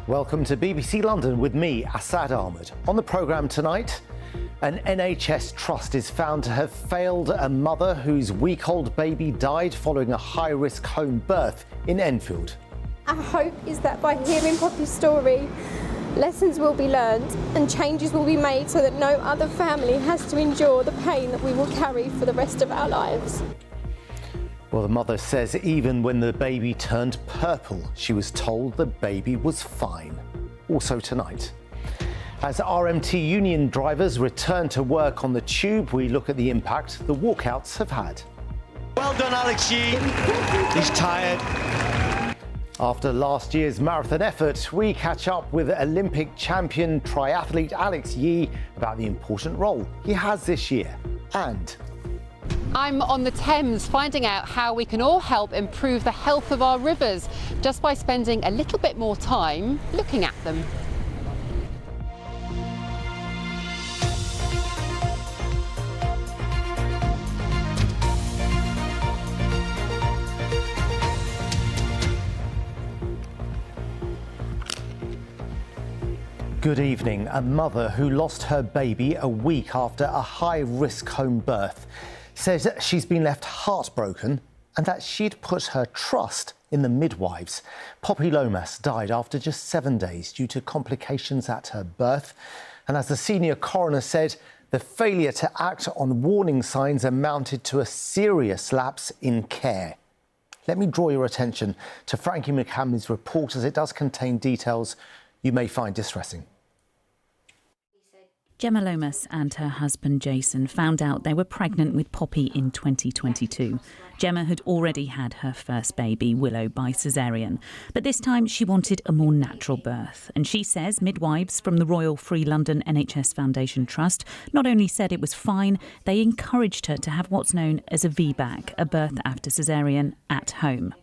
Welcome to BBC London with me, Assad Ahmed. On the programme tonight, an NHS trust is found to have failed a mother whose week-old baby died following a high-risk home birth in Enfield. Our hope is that by hearing Poppy's story, lessons will be learned and changes will be made so that no other family has to endure the pain that we will carry for the rest of our lives. Well, the mother says even when the baby turned purple, she was told the baby was fine. Also tonight, as RMT union drivers return to work on the tube, we look at the impact the walkouts have had. Well done, Alex Yee. He's tired. After last year's marathon effort, we catch up with Olympic champion triathlete Alex Yee about the important role he has this year. And I'm on the Thames finding out how we can all help improve the health of our rivers just by spending a little bit more time looking at them. good evening. A mother who lost her baby a week after a high-risk home birth says she's been left heartbroken and that she'd put her trust in the midwives. Poppy Lomas died after just 7 days due to complications at her birth. And as the senior coroner said, the failure to act on warning signs amounted to a serious lapse in care. Let me draw your attention to Frankie McCamley's report, as it does contain details you may find distressing. Gemma Lomas and her husband Jason found out they were pregnant with Poppy in 2022. Gemma had already had her first baby, Willow, by caesarean. But this time she wanted a more natural birth. And she says midwives from the Royal Free London NHS Foundation Trust not only said it was fine, they encouraged her to have what's known as a VBAC, a birth after caesarean, at home.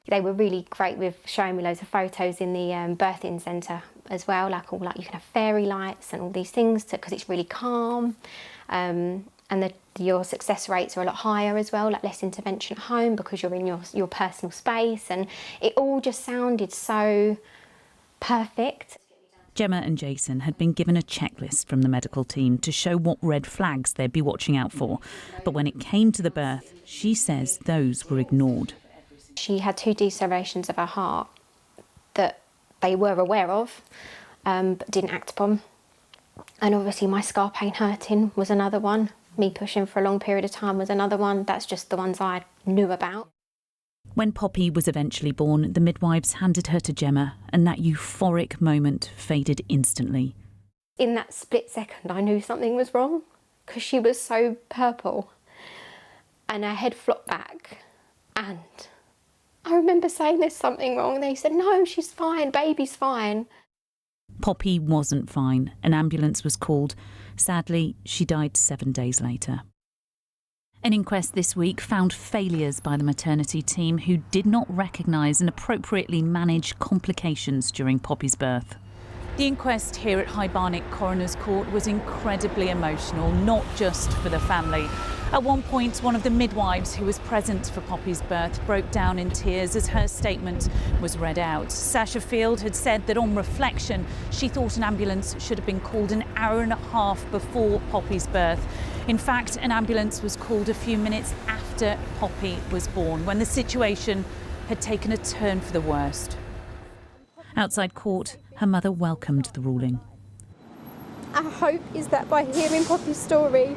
They were really great with showing me loads of photos in the birthing centre as well, like you can have fairy lights and all these things because it's really calm, and your success rates are a lot higher as well, like less intervention at home because you're in your personal space, and it all just sounded so perfect. Gemma and Jason had been given a checklist from the medical team to show what red flags they'd be watching out for, but when it came to the birth, she says those were ignored. She had 2 decelerations of her heart that they were aware of, but didn't act upon. And obviously my scar pain hurting was another one. Me pushing for a long period of time was another one. That's just the ones I knew about. When Poppy was eventually born, the midwives handed her to Gemma, and that euphoric moment faded instantly. In that split second, I knew something was wrong because she was so purple and her head flopped back, and I remember saying there's something wrong. They said, no, she's fine, baby's fine. Poppy wasn't fine. An ambulance was called. Sadly, she died 7 days later. An inquest this week found failures by the maternity team who did not recognise and appropriately manage complications during Poppy's birth. The inquest here at High Barnet Coroner's Court was incredibly emotional, not just for the family. At one point, one of the midwives who was present for Poppy's birth broke down in tears as her statement was read out. Sasha Field had said that on reflection, she thought an ambulance should have been called an hour and a half before Poppy's birth. In fact, an ambulance was called a few minutes after Poppy was born, when the situation had taken a turn for the worst. Outside court, her mother welcomed the ruling. Our hope is that by hearing Poppy's story,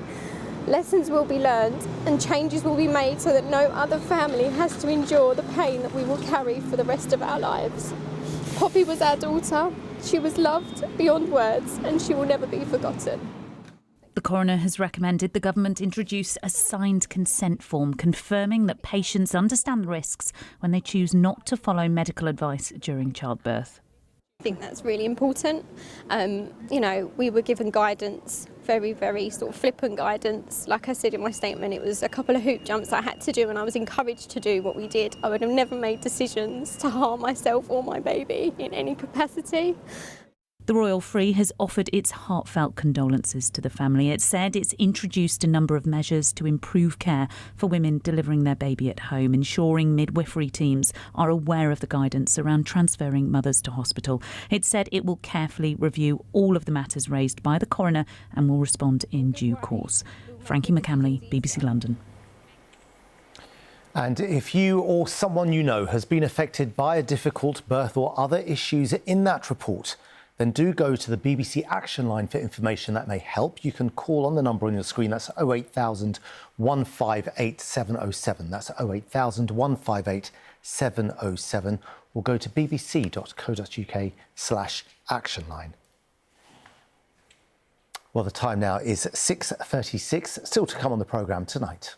lessons will be learned and changes will be made so that no other family has to endure the pain that we will carry for the rest of our lives. Poppy was our daughter. She was loved beyond words, and she will never be forgotten. The coroner has recommended the government introduce a signed consent form confirming that patients understand the risks when they choose not to follow medical advice during childbirth. I think that's really important. We were given guidance, very sort of flippant guidance. Like I said in my statement, it was a couple of hoop jumps I had to do, and I was encouraged to do what we did. I would have never made decisions to harm myself or my baby in any capacity. The Royal Free has offered its heartfelt condolences to the family. It said it's introduced a number of measures to improve care for women delivering their baby at home, ensuring midwifery teams are aware of the guidance around transferring mothers to hospital. It said it will carefully review all of the matters raised by the coroner and will respond in due course. Frankie McCamley, BBC London. And if you or someone you know has been affected by a difficult birth or other issues in that report, then do go to the BBC Action Line for information that may help. You can call on the number on your screen. That's 08000 158 707. That's 08000 158 707. Or go to bbc.co.uk/actionline. Well, the time now is 6:36. Still to come on the programme tonight.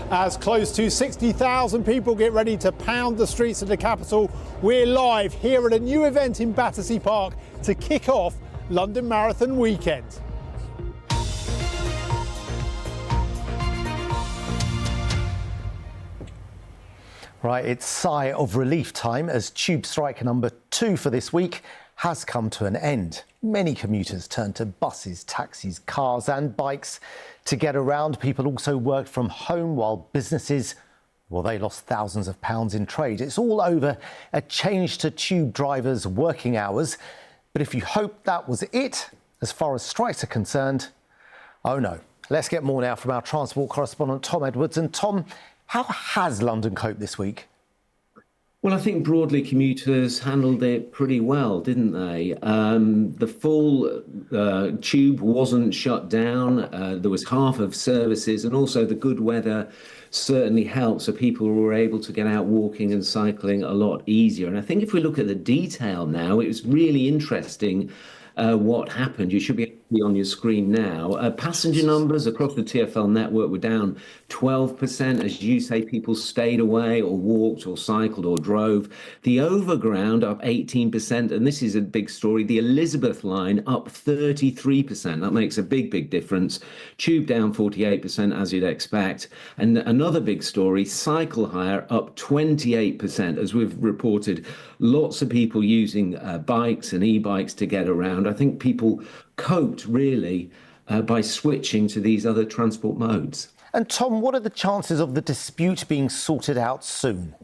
As close to 60,000 people get ready to pound the streets of the capital, we're live here at a new event in Battersea Park to kick off London Marathon weekend. Right, it's sigh of relief time as tube strike number 2 for this week has come to an end. Many commuters turned to buses, taxis, cars and bikes to get around. People also worked from home while businesses, well, they lost thousands of pounds in trade. It's all over a change to tube drivers' working hours. But if you hoped that was it, as far as strikes are concerned, oh no. Let's get more now from our transport correspondent, Tom Edwards. And Tom, how has London coped this week? Well, I think broadly commuters handled it pretty well, didn't they? The full tube wasn't shut down. There was half of services, and also the good weather certainly helped. So people were able to get out walking and cycling a lot easier. And I think if we look at the detail now, it was really interesting what happened. You should be on your screen now. Passenger numbers across the TfL network were down 12%. As you say, people stayed away or walked or cycled or drove. The overground up 18%. And this is a big story. The Elizabeth line up 33%. That makes a big, big difference. Tube down 48%, as you'd expect. And another big story, cycle hire up 28%. As we've reported, lots of people using bikes and e-bikes to get around. I think people coped really by switching to these other transport modes. And Tom, what are the chances of the dispute being sorted out soon?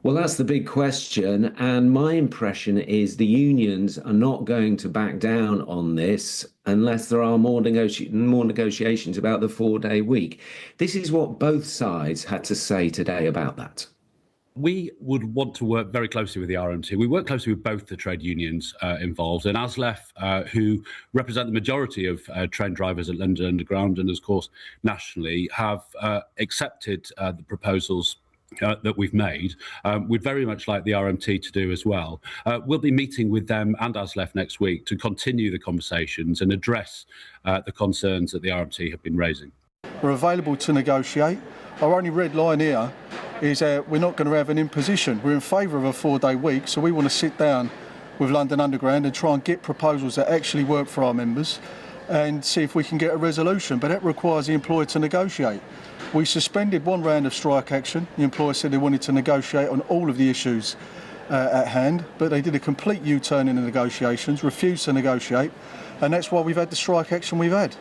Well, that's the big question. And my impression is the unions are not going to back down on this unless there are more negotiations about the 4-day week. This is what both sides had to say today about that. We would want to work very closely with the RMT. We work closely with both the trade unions involved, and ASLEF, who represent the majority of train drivers at London Underground and, of course, nationally, have accepted the proposals that we've made. We'd very much like the RMT to do as well. We'll be meeting with them and ASLEF next week to continue the conversations and address the concerns that the RMT have been raising. We're available to negotiate. Our only red line here is we're not going to have an imposition. We're in favour of a 4-day week, so we want to sit down with London Underground and try and get proposals that actually work for our members and see if we can get a resolution. But that requires the employer to negotiate. We suspended one round of strike action. The employer said they wanted to negotiate on all of the issues at hand, but they did a complete U-turn in the negotiations, refused to negotiate, and that's why we've had the strike action we've had.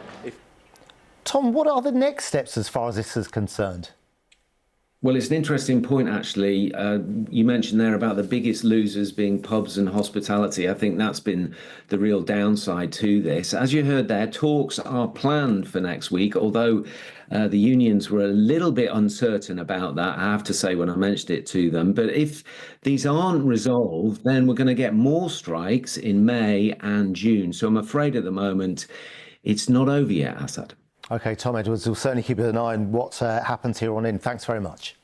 Tom, what are the next steps as far as this is concerned? Well, it's an interesting point, actually. You mentioned there about the biggest losers being pubs and hospitality. I think that's been the real downside to this. As you heard there, talks are planned for next week, although the unions were a little bit uncertain about that, I have to say, when I mentioned it to them. But if these aren't resolved, then we're going to get more strikes in May and June. So I'm afraid at the moment it's not over yet, Assad. OK, Tom Edwards, we'll certainly keep an eye on what happens here on in. Thanks very much.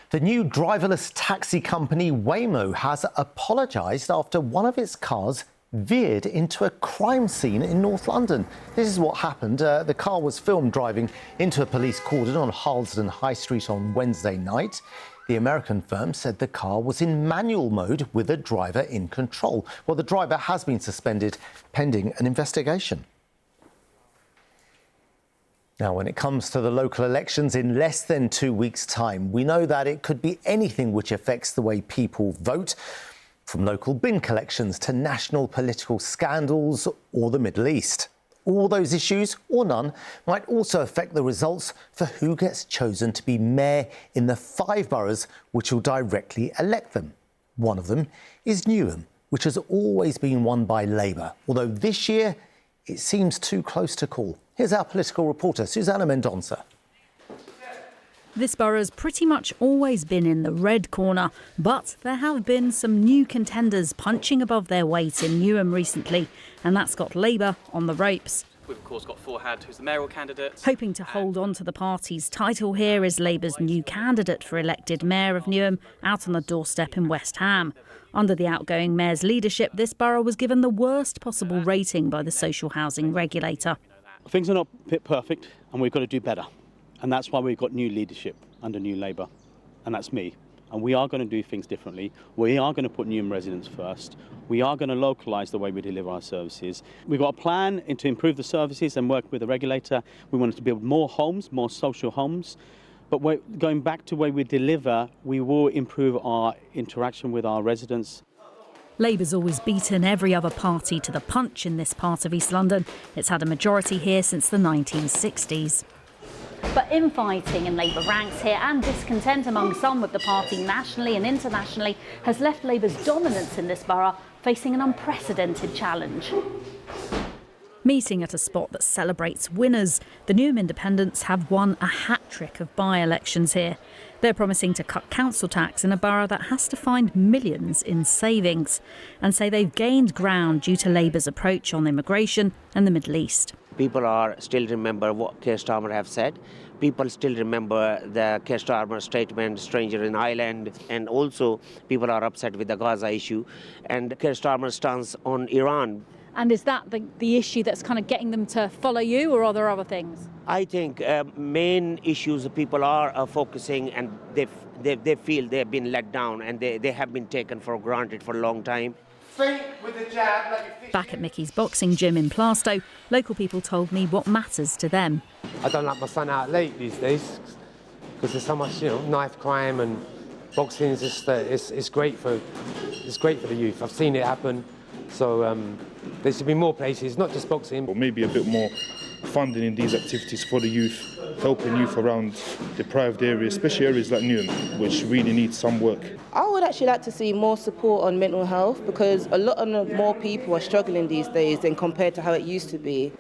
The new driverless taxi company Waymo has apologised after one of its cars veered into a crime scene in North London. This is what happened. The car was filmed driving into a police cordon on Harlesden High Street on Wednesday night. The American firm said the car was in manual mode with a driver in control. Well, the driver has been suspended pending an investigation. Now, when it comes to the local elections in less than 2 weeks' time, we know that it could be anything which affects the way people vote. From local bin collections to national political scandals or the Middle East. All those issues, or none, might also affect the results for who gets chosen to be mayor in the 5 boroughs which will directly elect them. One of them is Newham, which has always been won by Labour, although this year it seems too close to call. Here's our political reporter, Susanna Mendonça. This borough's pretty much always been in the red corner, but there have been some new contenders punching above their weight in Newham recently, and that's got Labour on the ropes. We've of course got Forhad, who's the mayoral candidate. Hoping to hold on to the party's title here is Labour's new candidate for elected mayor of Newham, out on the doorstep in West Ham. Under the outgoing mayor's leadership, this borough was given the worst possible rating by the social housing regulator. Things are not perfect and we've got to do better. And that's why we've got new leadership under New Labour, and that's me. And we are going to do things differently. We are going to put Newham residents first. We are going to localise the way we deliver our services. We've got a plan to improve the services and work with the regulator. We wanted to build more homes, more social homes. But going back to the way we deliver, we will improve our interaction with our residents. Labour's always beaten every other party to the punch in this part of East London. It's had a majority here since the 1960s. But infighting in Labour ranks here and discontent among some with the party nationally and internationally has left Labour's dominance in this borough facing an unprecedented challenge. Meeting at a spot that celebrates winners, the Newham Independents have won a hat-trick of by-elections here. They're promising to cut council tax in a borough that has to find millions in savings, and say they've gained ground due to Labour's approach on immigration and the Middle East. People are still remember what Keir Starmer have said. People still remember the Keir Starmer statement, stranger in Ireland, and also people are upset with the Gaza issue and Keir Starmer's stance on Iran. And is that the issue that's kind of getting them to follow you, or are there other things? I think main issues people are focusing, and they feel they've been let down and they have been taken for granted for a long time. Back at Mickey's boxing gym in Plaistow, local people told me what matters to them. I don't like my son out late these days because there's so much, knife crime, and boxing is just it's great for the youth. I've seen it happen, so there should be more places, not just boxing. Or maybe a bit more funding in these activities for the youth, helping youth around deprived areas, especially areas like Newham, which really need some work. I would actually like to see more support on mental health, because a lot more people are struggling these days than compared to how it used to be.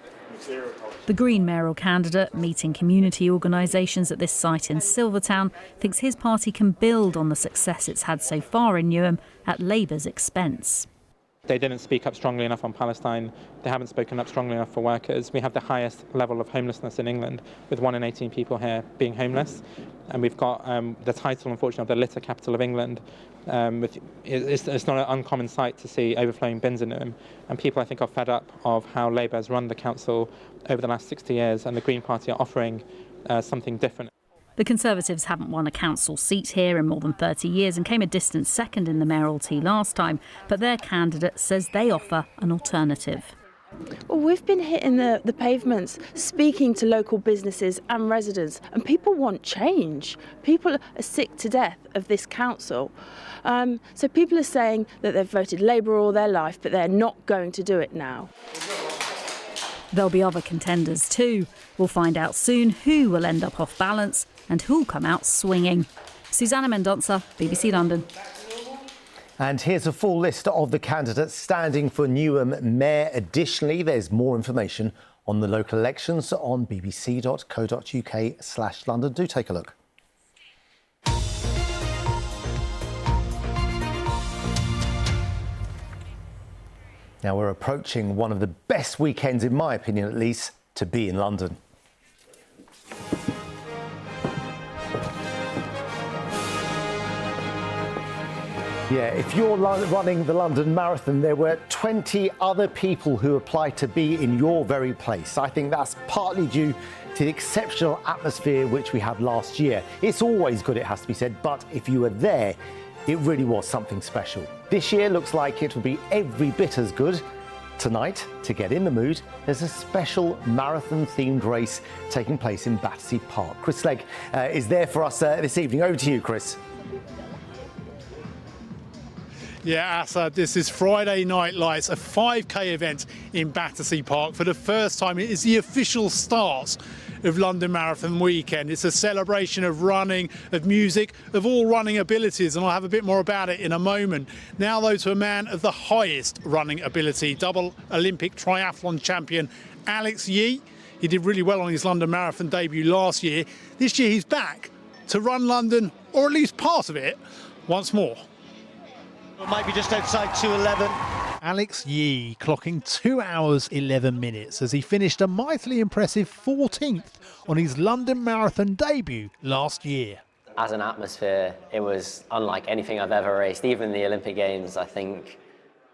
The Green mayoral candidate, meeting community organisations at this site in Silvertown, thinks his party can build on the success it's had so far in Newham at Labour's expense. They didn't speak up strongly enough on Palestine. They haven't spoken up strongly enough for workers. We have the highest level of homelessness in England, with 1 in 18 people here being homeless. And we've got the title, unfortunately, of the litter capital of England. It's not an uncommon sight to see overflowing bins in them. And people, I think, are fed up of how Labour has run the council over the last 60 years, and the Green Party are offering something different. The Conservatives haven't won a council seat here in more than 30 years and came a distant second in the mayoralty last time, but their candidate says they offer an alternative. Well, we've been hitting the pavements, speaking to local businesses and residents, and people want change. People are sick to death of this council. So people are saying that they've voted Labour all their life, but they're not going to do it now. There'll be other contenders too. We'll find out soon who will end up off balance and who'll come out swinging. Susanna Mendonça, BBC London. And here's a full list of the candidates standing for Newham Mayor. Additionally, there's more information on the local elections on bbc.co.uk/London. Do take a look. Now we're approaching one of the best weekends, in my opinion at least, to be in London. Yeah, if you're running the London Marathon, there were 20 other people who applied to be in your very place. I think that's partly due to the exceptional atmosphere which we had last year. It's always good, it has to be said, but if you were there, it really was something special. This year looks like it will be every bit as good. Tonight, to get in the mood, there's a special marathon-themed race taking place in Battersea Park. Chris Legg is there for us this evening. Over to you, Chris. Yeah, Assad, this is Friday Night Lights, a 5K event in Battersea Park. For the first time, it is the official start of London Marathon weekend. It's a celebration of running, of music, of all running abilities, and I'll have a bit more about it in a moment. Now, though, to a man of the highest running ability, double Olympic triathlon champion Alex Yee. He did really well on his London Marathon debut last year. This year, he's back to run London, or at least part of it, once more. It might be just outside 2:11. Alex Yee clocking 2 hours 11 minutes as he finished a mightily impressive 14th on his London Marathon debut last year. As an atmosphere, it was unlike anything I've ever raced. Even the Olympic Games, I think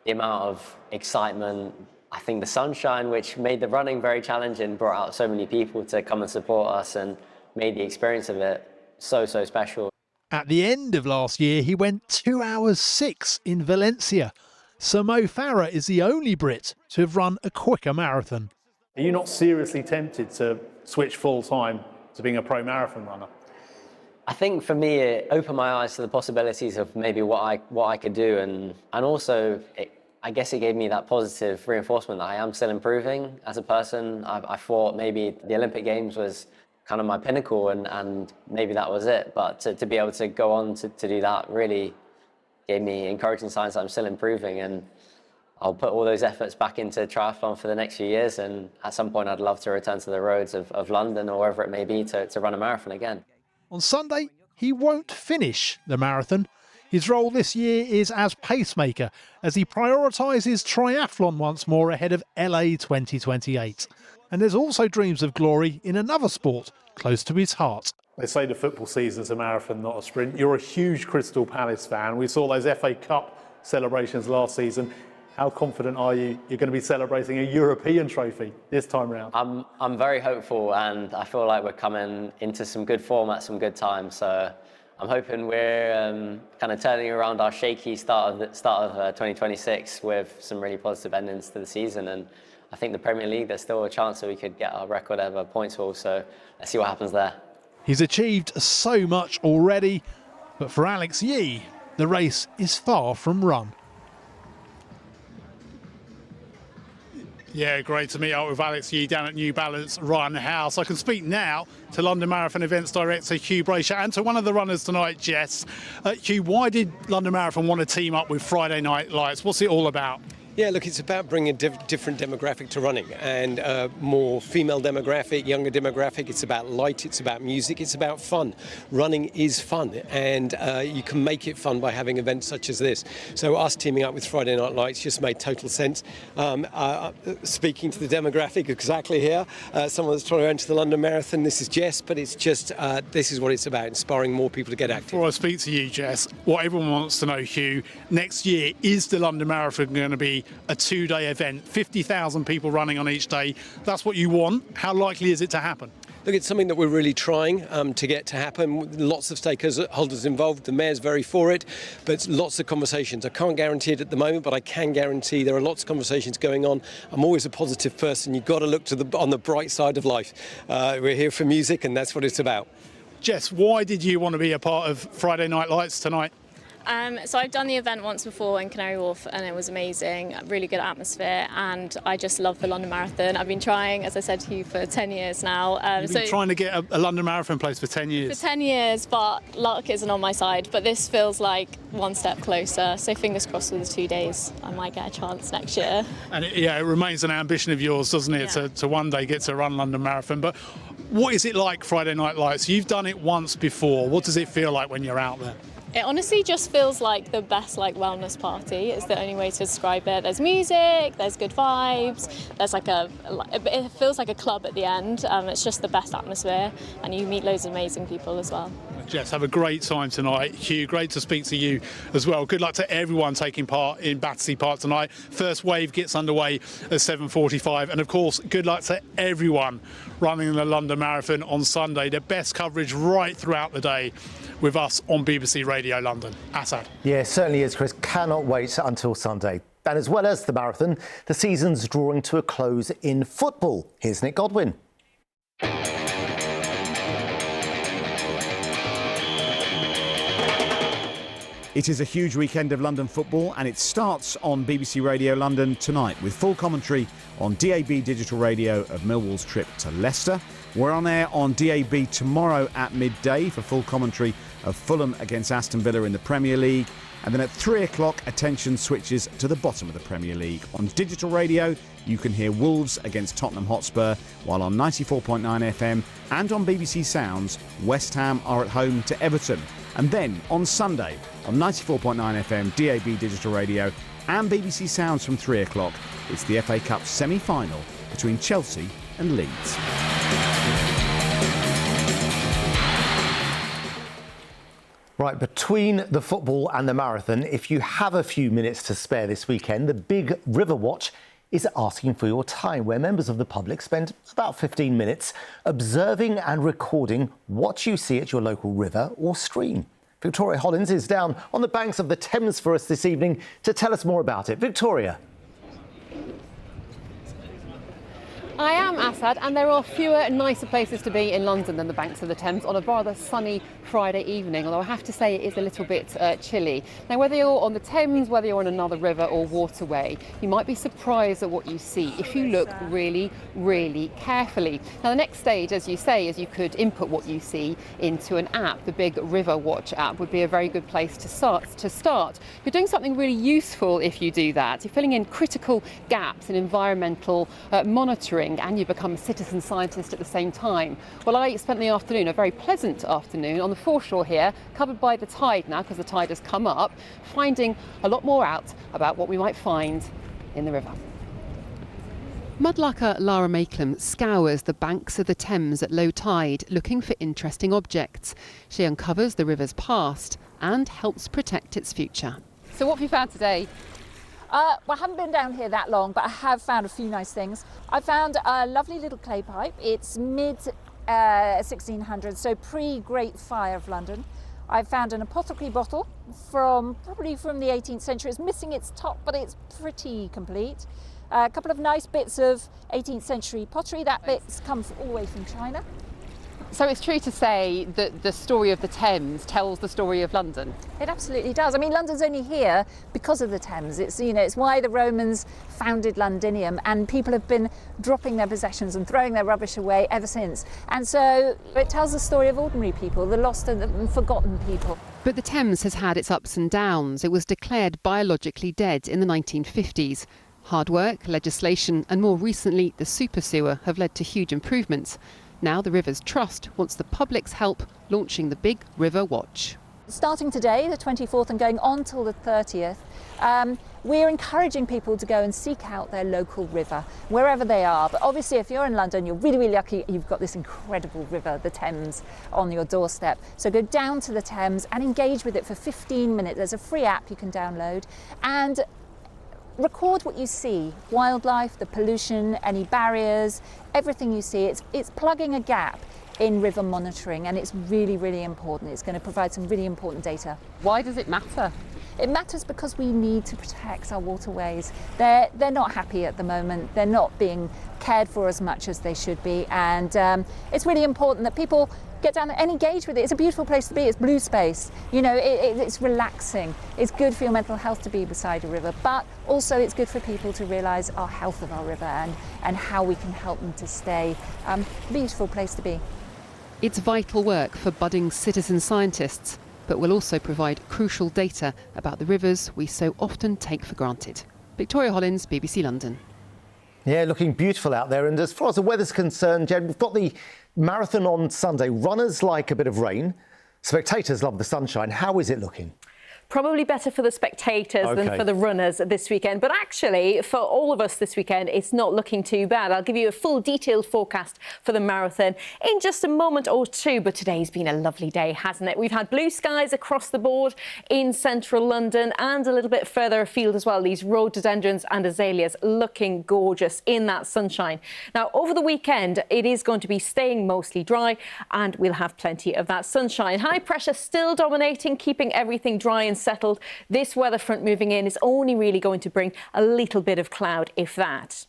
the amount of excitement, I think the sunshine, which made the running very challenging, brought out so many people to come and support us and made the experience of it so special. At the end of last year, he went 2 hours 6 in Valencia. Sir Mo Farah is the only Brit to have run a quicker marathon. Are you not seriously tempted to switch full-time to being a pro marathon runner? I think for me, it opened my eyes to the possibilities of maybe what I could do, and also I guess it gave me that positive reinforcement that I am still improving as a person. I thought maybe the Olympic Games was kind of my pinnacle, and maybe that was it. But to be able to go on to do that really gave me encouraging signs that I'm still improving, and I'll put all those efforts back into triathlon for the next few years, and at some point I'd love to return to the roads of London or wherever it may be to run a marathon again. On Sunday, he won't finish the marathon. His role this year is as pacemaker as he prioritises triathlon once more ahead of LA 2028. And there's also dreams of glory in another sport close to his heart. They say the football season's a marathon, not a sprint. You're a huge Crystal Palace fan. We saw those FA Cup celebrations last season. How confident are you you're going to be celebrating a European trophy this time round? I'm very hopeful, and I feel like we're coming into some good form at some good time. So I'm hoping we're kind of turning around our shaky start of 2026 with some really positive endings to the season. And I think the Premier League, there's still a chance that we could get our record ever points haul. So let's see what happens there. He's achieved so much already, but for Alex Yee, the race is far from run. Yeah, great to meet up with Alex Yee down at New Balance Run House. I can speak now to London Marathon Events Director Hugh Brayshaw and to one of the runners tonight, Jess. Hugh, why did London Marathon want to team up with Friday Night Lights? What's it all about? Yeah, look, it's about bringing a different demographic to running, and more female demographic, younger demographic. It's about light, it's about music, it's about fun. Running is fun, and you can make it fun by having events such as this. So us teaming up with Friday Night Lights just made total sense. Speaking to the demographic exactly here, someone that's trying to enter the London Marathon, this is Jess, but it's just, this is what it's about, inspiring more people to get active. Before I speak to you, Jess, what everyone wants to know, Hugh, next year, is the London Marathon going to be a 2-day event, 50,000 people running on each day? That's what you want. How likely is it to happen? Look, it's something that we're really trying to get to happen. Lots of stakeholders involved. The Mayor's very for it, but lots of conversations. I can't guarantee it at the moment, but I can guarantee there are lots of conversations going on. I'm always a positive person. You've got to look on the bright side of life. We're here for music, and that's what it's about. Jess, why did you want to be a part of Friday Night Lights tonight? So I've done the event once before in Canary Wharf, and it was amazing, really good atmosphere, and I just love the London Marathon. I've been trying, as I said to you, for 10 years now. You've been trying to get a London Marathon place for 10 years? For 10 years, but luck isn't on my side. But this feels like one step closer, so fingers crossed with the 2 days, I might get a chance next year. And it remains an ambition of yours, doesn't it, to one day get to run London Marathon. But what is it like, Friday Night Lights? You've done it once before. What does it feel like when you're out there? It honestly just feels like the best wellness party. It's the only way to describe it. There's music, there's good vibes, there's it feels like a club at the end. It's just the best atmosphere, and you meet loads of amazing people as well. Jess, have a great time tonight. Hugh, great to speak to you as well. Good luck to everyone taking part in Battersea Park tonight. First wave gets underway at 7:45, and of course, good luck to everyone running the London Marathon on Sunday. The best coverage right throughout the day with us on BBC Radio London. Assad. Yeah, it certainly is, Chris. Cannot wait until Sunday. And as well as the marathon, the season's drawing to a close in football. Here's Nick Godwin. It is a huge weekend of London football, and it starts on BBC Radio London tonight with full commentary on DAB digital radio of Millwall's trip to Leicester. We're on air on DAB tomorrow at midday for full commentary of Fulham against Aston Villa in the Premier League. And then at 3 o'clock, attention switches to the bottom of the Premier League. On digital radio, you can hear Wolves against Tottenham Hotspur, while on 94.9 FM and on BBC Sounds, West Ham are at home to Everton. And then on Sunday, on 94.9 FM, DAB digital radio and BBC Sounds from 3 o'clock, it's the FA Cup semi-final between Chelsea and Leeds. Right, between the football and the marathon, if you have a few minutes to spare this weekend, the Big River Watch is asking for your time, where members of the public spend about 15 minutes observing and recording what you see at your local river or stream. Victoria Hollins is down on the banks of the Thames for us this evening to tell us more about it. Victoria. I am, Assad, and there are fewer and nicer places to be in London than the banks of the Thames on a rather sunny Friday evening, although I have to say it is a little bit chilly. Now, whether you're on the Thames, whether you're on another river or waterway, you might be surprised at what you see if you look really, really carefully. Now, the next stage, as you say, is you could input what you see into an app. The Big River Watch app would be a very good place to start. You're doing something really useful if you do that. You're filling in critical gaps in environmental monitoring, and you become a citizen scientist at the same time. Well, I spent the afternoon, a very pleasant afternoon, on the foreshore here, covered by the tide now because the tide has come up, finding a lot more out about what we might find in the river. Mudlarker Lara Makelum scours the banks of the Thames at low tide looking for interesting objects. She uncovers the river's past and helps protect its future. So what have you found today? Well, I haven't been down here that long, but I have found a few nice things. I found a lovely little clay pipe. It's mid-1600s, so pre-Great Fire of London. I found an apothecary bottle probably from the 18th century. It's missing its top, but it's pretty complete. A couple of nice bits of 18th century pottery. That bit comes all the way from China. So it's true to say that the story of the Thames tells the story of London? It absolutely does. I mean, London's only here because of the Thames. It's, it's why the Romans founded Londinium, and people have been dropping their possessions and throwing their rubbish away ever since. And so it tells the story of ordinary people, the lost and the forgotten people. But the Thames has had its ups and downs. It was declared biologically dead in the 1950s. Hard work, legislation, and more recently the super sewer have led to huge improvements. Now the River's Trust wants the public's help launching the Big River Watch. Starting today, the 24th, and going on till the 30th, we're encouraging people to go and seek out their local river, wherever they are. But obviously, if you're in London, you're really, really lucky you've got this incredible river, the Thames, on your doorstep. So go down to the Thames and engage with it for 15 minutes. There's a free app you can download, and record what you see, wildlife, the pollution, any barriers, everything you see. It's plugging a gap in river monitoring, and it's really, really important. It's going to provide some really important data. Why does it matter? It matters because we need to protect our waterways. They're not happy at the moment. They're not being cared for as much as they should be, and it's really important that people get down there and engage with it. It's a beautiful place to be. It's blue space. It's relaxing. It's good for your mental health to be beside a river, but also it's good for people to realise our health of our river and how we can help them to stay a beautiful place to be. It's vital work for budding citizen scientists, but will also provide crucial data about the rivers we so often take for granted. Victoria Hollins, BBC London. Yeah, looking beautiful out there. And as far as the weather's concerned, Jen, we've got the marathon on Sunday. Runners like a bit of rain. Spectators love the sunshine. How is it looking? Probably better for the spectators than for the runners this weekend. But actually, for all of us this weekend, it's not looking too bad. I'll give you a full detailed forecast for the marathon in just a moment or two. But today's been a lovely day, hasn't it? We've had blue skies across the board in central London and a little bit further afield as well. These rhododendrons and azaleas looking gorgeous in that sunshine. Now, over the weekend, it is going to be staying mostly dry and we'll have plenty of that sunshine. High pressure still dominating, keeping everything dry and unsettled. This weather front moving in is only really going to bring a little bit of cloud, if that.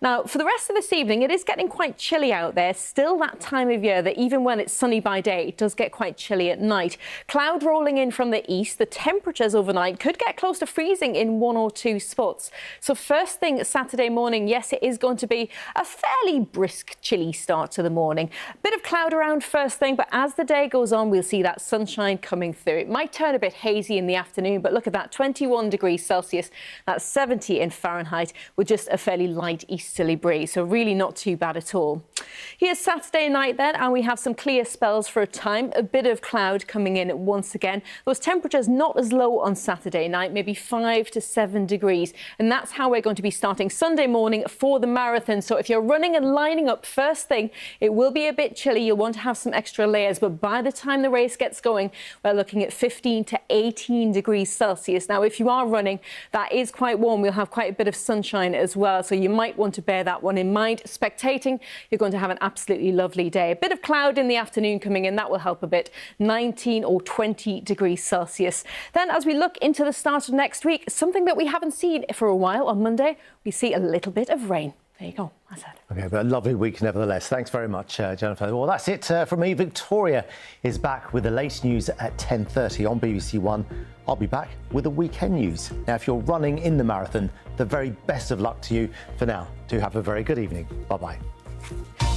Now, for the rest of this evening, it is getting quite chilly out there. Still that time of year that even when it's sunny by day, it does get quite chilly at night. Cloud rolling in from the east. The temperatures overnight could get close to freezing in 1 or 2 spots. So first thing Saturday morning, yes, it is going to be a fairly brisk, chilly start to the morning. A bit of cloud around first thing, but as the day goes on, we'll see that sunshine coming through. It might turn a bit hazy in the afternoon, but look at that, 21 degrees Celsius, that's 70 in Fahrenheit, with just a fairly light easterly breeze. So really not too bad at all. Here's Saturday night then, and we have some clear spells for a time. A bit of cloud coming in once again. Those temperatures not as low on Saturday night, maybe 5 to 7 degrees. And that's how we're going to be starting Sunday morning for the marathon. So if you're running and lining up first thing, it will be a bit chilly. You'll want to have some extra layers. But by the time the race gets going, we're looking at 15 to 18 degrees Celsius. Now, if you are running, that is quite warm. We'll have quite a bit of sunshine as well. So you might want to bear that one in mind. Spectating, you're going to have an absolutely lovely day. A bit of cloud in the afternoon coming in. That will help a bit. 19 or 20 degrees Celsius. Then as we look into the start of next week, something that we haven't seen for a while, on Monday, we see a little bit of rain. There you go. That's it. OK, but a lovely week nevertheless. Thanks very much, Jennifer. Well, that's it from me. Victoria is back with the latest news at 10:30 on BBC One. I'll be back with the weekend news. Now, if you're running in the marathon, the very best of luck to you. For now, do have a very good evening. Bye-bye.